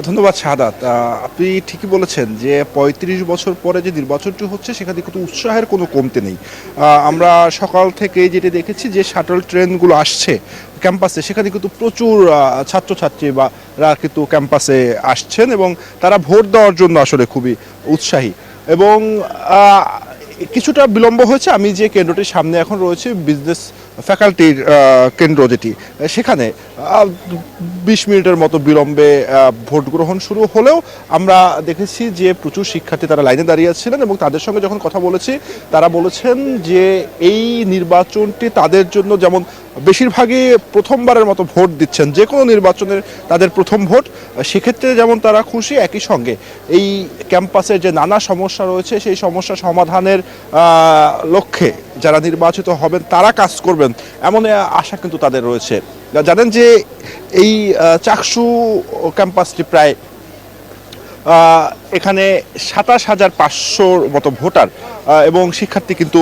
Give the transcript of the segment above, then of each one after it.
ধন্যবাদ শাহাদাত। আপনি ঠিকই বলেছেন যে ৩৫ বছর পরে যে নির্বাচনটি হচ্ছে সেখানে কিন্তু উৎসাহের কোনো কমতি নেই। আমরা সকাল থেকে যেটি দেখেছি যে শাটল ট্রেনগুলো আসছে ক্যাম্পাসে, সেখানে কিন্তু প্রচুর ছাত্রছাত্রী বা রা কিন্তু ক্যাম্পাসে আসছেন এবং তারা ভোট দেওয়ার জন্য আসলে খুবই উৎসাহী। এবং কিছুটা বিলম্ব হয়েছে। আমি যে কেন্দ্রটির সামনে এখন রয়েছে বিজনেস ফ্যাকাল্টির কেন্দ্র, যেটি সেখানে ২০ মিনিটের মতো বিলম্বে ভোট গ্রহণ শুরু হলেও আমরা দেখেছি যে প্রচুর শিক্ষার্থী তারা লাইনে দাঁড়িয়ে ছিলেন এবং তাদের সঙ্গে যখন কথা বলেছি তারা বলেছেন যে এই নির্বাচনটি তাদের জন্য যেমন বেশিরভাগই প্রথমবারের মতো ভোট দিচ্ছেন, যে কোনো নির্বাচনের তাদের প্রথম ভোট, সেক্ষেত্রে যেমন তারা খুশি, একই সঙ্গে এই ক্যাম্পাসের যে নানা সমস্যা রয়েছে সেই সমস্যা সমাধানের লক্ষ্যে যারা নির্বাচিত হবেন তারা কাজ করবেন এমন আশা কিন্তু তাদের রয়েছে। জানেন যে এই চাকসু ক্যাম্পাসটি প্রায় এখানে ২৭,৫০০ মতো ভোটার এবং শিক্ষার্থী কিন্তু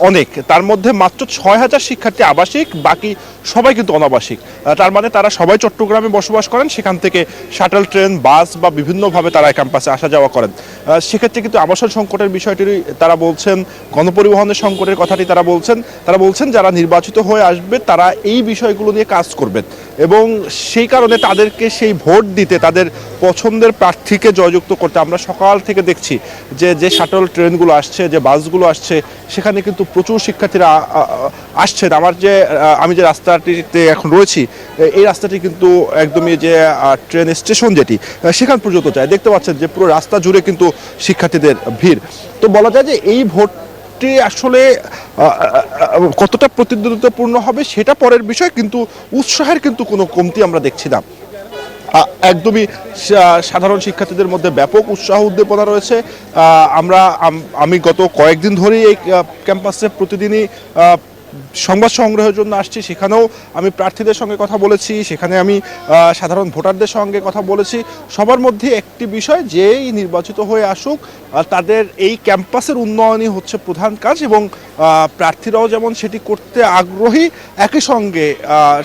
অনেক, তার মধ্যে মাত্র ৬,০০০ শিক্ষার্থী আবাসিক, বাকি সবাই কিন্তু অনাবাসিক। তার মানে তারা সবাই চট্টগ্রামে বসবাস করেন, সেখান থেকে শাটল ট্রেন, বাস বা বিভিন্নভাবে তারা ক্যাম্পাসে আসা যাওয়া করেন। সেক্ষেত্রে কিন্তু আবাসন সংকটের বিষয়টি তারা বলছেন, গণপরিবহনের সংকটের কথাটি তারা বলছেন যারা নির্বাচিত হয়ে আসবে তারা এই বিষয়গুলো নিয়ে কাজ করবেন এবং সেই কারণে তাদেরকে সেই ভোট দিতে, তাদের পছন্দের প্রার্থীকে জয়যুক্ত করতে। আমরা সকাল থেকে দেখছি যে শাটল ট্রেনগুলো আসছে, যে বাসগুলো আসছে, সেখানে কিন্তু প্রচুর শিক্ষার্থীরা আসছেন। আমি যে রাস্তাটিতে এখন রয়েছি এই রাস্তাটি কিন্তু একদমই যে ট্রেন স্টেশন যেটি সেখান পর্যন্ত যায়, দেখতে পাচ্ছেন যে পুরো রাস্তা জুড়ে কিন্তু শিক্ষার্থীদের ভিড়। তো বলা যায় যে এই ভোটটি আসলে কতটা প্রতিদ্বন্দ্বিতাপূর্ণ হবে সেটা পরের বিষয়, কিন্তু উৎসাহের কিন্তু কোনো কমতি আমরা দেখছি না। একদমই সাধারণ শিক্ষার্থীদের মধ্যে ব্যাপক উৎসাহ উদ্দীপনা রয়েছে। আমি গত কয়েকদিন ধরেই এই ক্যাম্পাসে প্রতিদিনই সংবাদ সংগ্রহের জন্য আসছি, সেখানেও আমি প্রার্থীদের সঙ্গে কথা বলেছি, সেখানে আমি সাধারণ ভোটারদের সঙ্গে কথা বলেছি। সবার মধ্যে একটি বিষয়, যেই নির্বাচিত হয়ে আসুক তাদের এই ক্যাম্পাসের উন্নয়নই হচ্ছে প্রধান কাজ এবং প্রার্থীরাও যেমন সেটি করতে আগ্রহী, একই সঙ্গে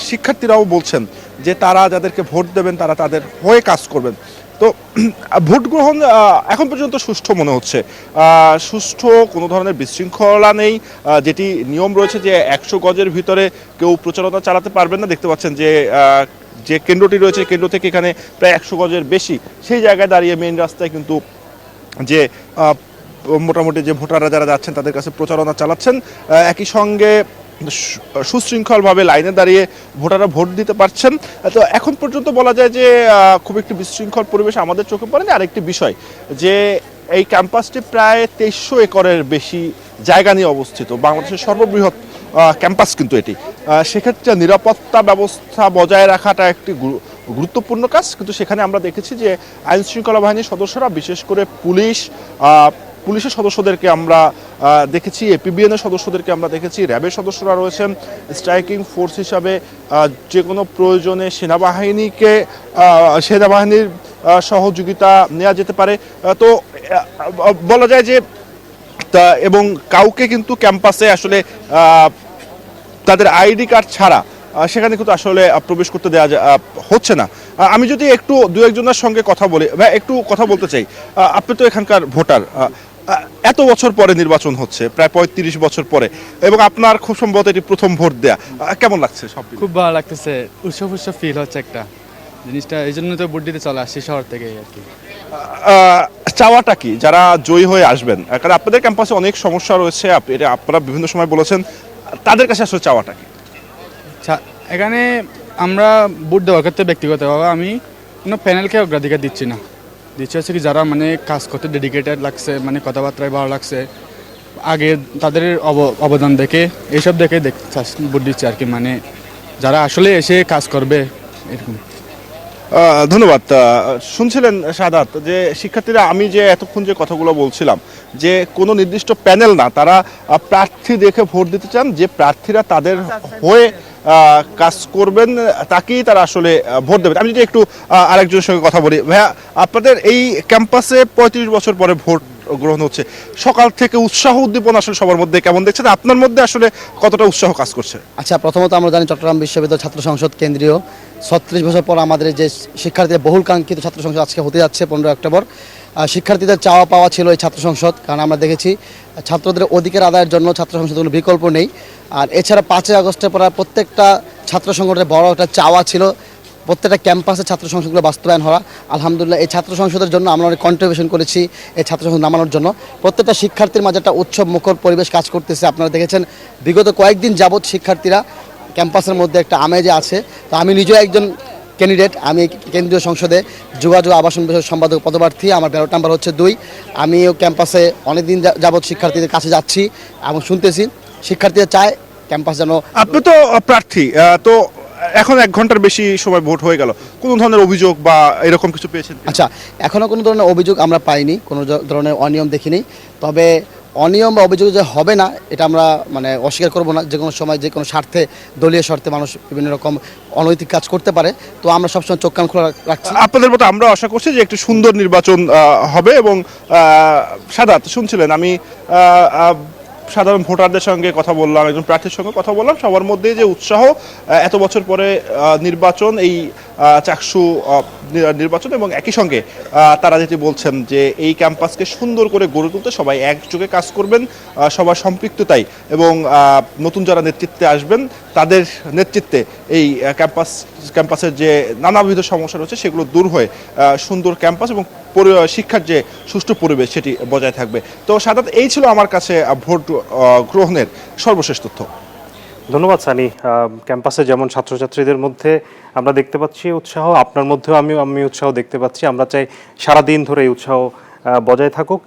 শিক্ষার্থীরাও বলছেন যে তারা যাদেরকে ভোট দেবেন তারা তাদের হয়ে কাজ করবেন। তো ভোট গ্রহণ এখন পর্যন্ত সুষ্ঠু মনে হচ্ছে। সুষ্ঠু, কোনো ধরনের বিশৃঙ্খলা নেই। যেটি নিয়ম রয়েছে যে ১০০ গজের ভিতরে কেউ প্রচারণা চালাতে পারবেন না। দেখতে পাচ্ছেন যে কেন্দ্রটি রয়েছে, কেন্দ্র থেকে এখানে প্রায় ১০০ গজের বেশি, সেই জায়গায় দাঁড়িয়ে মেইন রাস্তায় কিন্তু যে মোটামুটি যে ভোটাররা যারা যাচ্ছেন তাদের কাছে প্রচারণা চালাচ্ছেন। একই সঙ্গে সুশৃঙ্খলভাবে লাইনে দাঁড়িয়ে ভোটাররা ভোট দিতে পারছেন। তো এখন পর্যন্ত বলা যায় যে খুব একটি বিশৃঙ্খল পরিবেশ আমাদের চোখে পড়েনি। আরেকটি বিষয় যে এই ক্যাম্পাসটি প্রায় ২৩০০ একরের বেশি জায়গা নিয়ে অবস্থিত, বাংলাদেশের সর্ববৃহৎ ক্যাম্পাস কিন্তু এটি। সেক্ষেত্রে নিরাপত্তা ব্যবস্থা বজায় রাখাটা একটি গুরুত্বপূর্ণ কাজ, কিন্তু সেখানে আমরা দেখেছি যে আইন শৃঙ্খলা বাহিনীর সদস্যরা, বিশেষ করে পুলিশের সদস্যদেরকে আমরা দেখেছি, এপিবিএন এর সদস্যদেরকে আমরা দেখেছি, র্যাবের সদস্যরা রয়েছেন, স্ট্রাইকিং ফোর্স হিসাবে যে কোনো প্রয়োজনে সেনাবাহিনীর সহযোগিতা নেওয়া যেতে পারে। তো বলা যায় যে এবং কাউকে কিন্তু ক্যাম্পাসে আসলে তাদের আইডি কার্ড ছাড়া সেখানে কিন্তু আসলে প্রবেশ করতে দেওয়া হচ্ছে না। আমি যদি একটু দু একজনের সঙ্গে কথা বলি, একটু কথা বলতে চাই। আপনি তো এখানকার ভোটার, এত বছর পরে নির্বাচন হচ্ছে, প্রায় ৩৫ বছর পরে, এবং আপনার খুব সম্ভবত এটি প্রথম ভোট দেয়া, কেমন লাগছে? সব খুব ভালো লাগতেছে, উৎসব ফিল হচ্ছে একটা জিনিসটা, এই জন্য তো ভোট দিতে চলে আসছি শহর থেকে আর কি। চাওয়াটা কি যারা জয়ী হয়ে আসবেন, কারণ আপনাদের ক্যাম্পাসে অনেক সমস্যা রয়েছে, এটা আপনারা বিভিন্ন সময় বলেছেন, তাদের কাছে আসলে চাওয়াটা কি? এখানে আমরা ভোট দেওয়ার ক্ষেত্রে ব্যক্তিগতভাবে আমি কোনো প্যানেলকে অগ্রাধিকার দিচ্ছি না, দিচ্ছে হচ্ছে কি যারা মানে কাজ করতে ডেডিকেটেড লাগছে, মানে কথাবার্তায় ভালো লাগছে, আগে তাদের অবদান দেখে এইসব দেখে ভোট দিচ্ছে আর কি, মানে যারা আসলে এসে কাজ করবে এরকম। ধন্যবাদ। শুনছিলেন শাহাদাত যে শিক্ষার্থীরা, আমি যে এতক্ষণ যে কথাগুলো বলছিলাম যে কোনো নির্দিষ্ট প্যানেল না, তারা প্রার্থী দেখে ভোট দিতে চান, যে প্রার্থীরা তাদের হয়ে কাজ করবেন তাকেই তারা আসলে ভোট দেবেন। আমি যদি একটু আরেকজনের সঙ্গে কথা বলি, ভাইয়া, আপনাদের এই ক্যাম্পাসে ৩৫ বছর পরে ভোট গ্রহণ হচ্ছে, সকাল থেকে উৎসাহ উদ্দীপনা আসলে সবার মধ্যে কেমন দেখছেন, আপনার মধ্যে আসলে কতটা উৎসাহ কাজ করছে? আচ্ছা, প্রথমত আমরা জানি চট্টগ্রাম বিশ্ববিদ্যালয় ছাত্র সংসদ কেন্দ্রীয় 36 বছর পর আমাদের যে শিক্ষার্থীদের বহুল কাঙ্ক্ষিত ছাত্র সংসদ আজকে হতে যাচ্ছে 15 অক্টোবর। শিক্ষার্থীদের চাওয়া পাওয়া ছিল এই ছাত্র সংসদ, কারণ আমরা দেখেছি ছাত্রদের অধিকার আদায়ের জন্য ছাত্র সংসদের কোনো বিকল্প নেই। আর এছাড়া 5 আগস্টের পর প্রত্যেকটা ছাত্র সংগঠনের বড় একটা চাওয়া ছিল প্রত্যেকটা ক্যাম্পাসে ছাত্র সংসদগুলো বাস্তবায়ন হওয়া। আলহামদুলিল্লাহ এই ছাত্র সংসদের জন্য আমরা অনেক কন্ট্রিবিউশন করেছি এই ছাত্র সংসদ নামানোর জন্য। প্রত্যেকটা শিক্ষার্থীর মাঝে একটা উৎসব মুখর পরিবেশ কাজ করতেছে। আপনারা দেখেছেন বিগত কয়েকদিন যাবৎ শিক্ষার্থীরা ক্যাম্পাসের মধ্যে একটা আমেজে আছে। তো আমি নিজেও একজন ক্যান্ডিডেট, আমি কেন্দ্রীয় সংসদে যোগাযোগ আবাসন বিষয়ক সম্পাদক পদপ্রার্থী, আমার ব্যালট নাম্বার হচ্ছে 2। আমিও ক্যাম্পাসে অনেকদিন যাবৎ শিক্ষার্থীদের কাছে যাচ্ছি এবং শুনতেছি শিক্ষার্থীরা চায় ক্যাম্পাস যেন। আপনি তো প্রার্থী, তো এখন 1 ঘন্টার বেশি সময় ভোট হয়ে গেল, কোনো ধরনের অভিযোগ বা এরকম কিছু পেয়েছেন কিনা? আচ্ছা, এখনও কোনো ধরনের অভিযোগ আমরা পাইনি, কোনো ধরনের অনিয়ম দেখিনি। তবে অনিয়ম বা অভিযোগ যে হবে না এটা আমরা মানে অস্বীকার করব না। যে কোনো সময় যে কোনো স্বার্থে, দলীয় স্বার্থে মানুষ বিভিন্ন রকম অনৈতিক কাজ করতে পারে। তো আমরা সবসময় চোখ কান খোলা রাখছি। আপনাদের মতো আমরা আশা করছি যে একটি সুন্দর নির্বাচন হবে। এবং সাদাত শুনছিলেন, আমি সাধারণ ভোটারদের সঙ্গে কথা বললাম, একজন প্রার্থীর সঙ্গে কথা বললাম, সবার মধ্যে যে উৎসাহ, এত বছর পরে নির্বাচন, এই চাকসু নির্বাচন, এবং একই সঙ্গে তারা যেটি বলছেন যে এই ক্যাম্পাসকে সুন্দর করে গড়ে তুলতে সবাই একযোগে কাজ করবেন, সবার সম্পৃক্ততাই, এবং নতুন যারা নেতৃত্বে আসবেন তাদের নেতৃত্বে এই ক্যাম্পাসের যে নানাবিধ সমস্যা রয়েছে সেগুলো দূর হয়ে সুন্দর ক্যাম্পাস এবং শিক্ষার যে সুষ্ঠু পরিবেশ সেটি বজায় থাকবে। তো সাধারণত এই ছিল আমার কাছে ভোট গ্রহণের সর্বশেষ তথ্য। ধন্যবাদ সানি। ক্যাম্পাসে যেমন ছাত্রছাত্রীদের মধ্যে আমরা দেখতে পাচ্ছি উৎসাহ, আপনার মধ্যেও আমি উৎসাহ দেখতে পাচ্ছি। আমরা চাই সারাদিন ধরে এই উৎসাহ বজায় থাকুক।